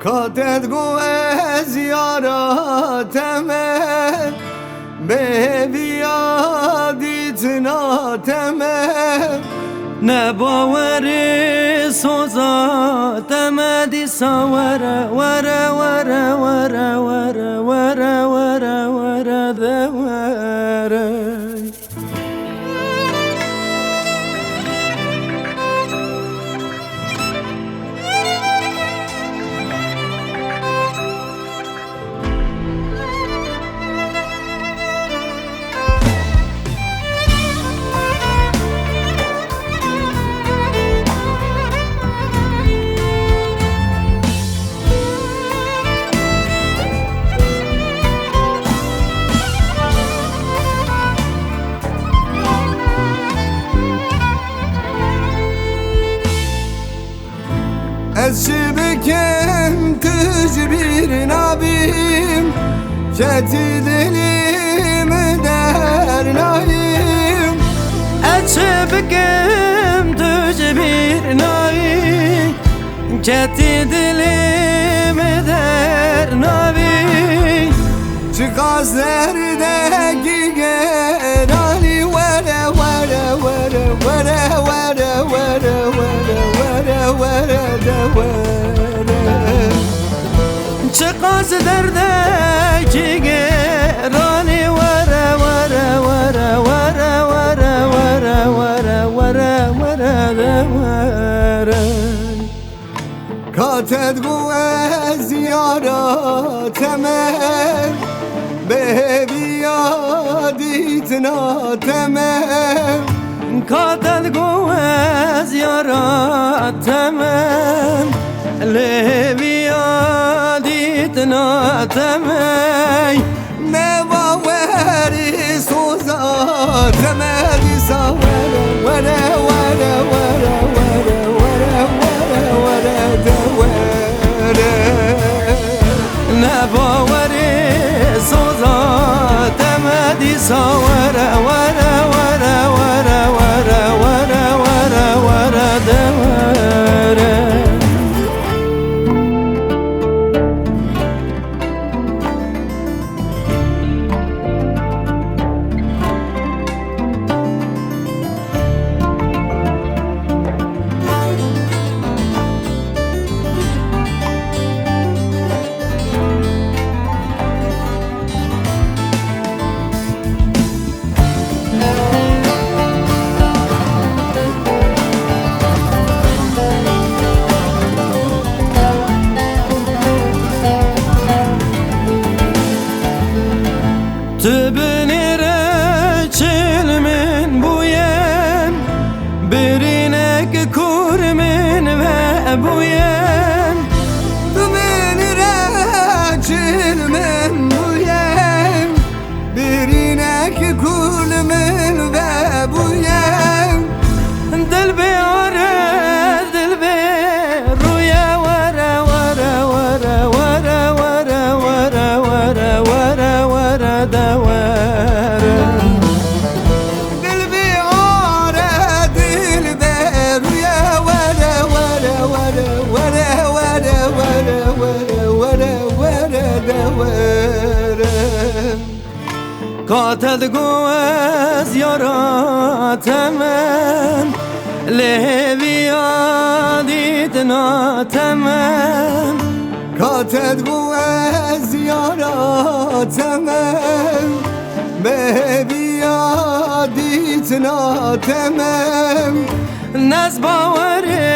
کاتت گو از یاراتمه به بیادیت ناتمه نباوری سوزاتمه دیسا وره وره وره وره وره وره وره وره ده وره از چه بکن تجبیر نبیم کتی دلیم در ناییم از چه بکن تجبیر نبیم کتی دلیم در ناییم چه قصر دگی گرانی وره وره وره وره وره وره وره چه قصد درده کی گرانی وره وره وره وره وره وره وره وره وره وره کاتت گو از یاراتمه به بیادیت ناتمه کاتت گو از یاراتمه لبیادیت ناتمه نباوری سوزاتمه دیسا وره وره وره وره وره وره وره وره ده وره نباوری سوزاتمه دیسا وره وره وره وره وره وره وره وره ده وره Tübünire çilmin buyen Birinek kurmin ve buyen Tübünire çilmin buyen Birinek kurmin ve buyen Dil biyare dil ruya vara vara vara vara vara vara vara vara vara da vara Dil biyare dil ruya vara vara vara vara vara vara vara vara vara da vara Katet go az yaratemen Leviyadit natemen Katet bu ez yaratemem Bebiyadit natemem Nezbaveri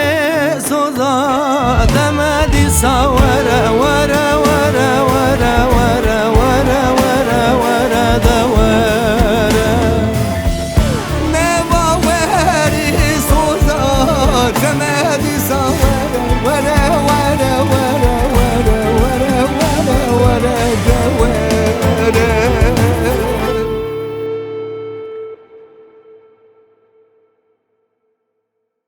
sozademe Disa vere vere vere vere vere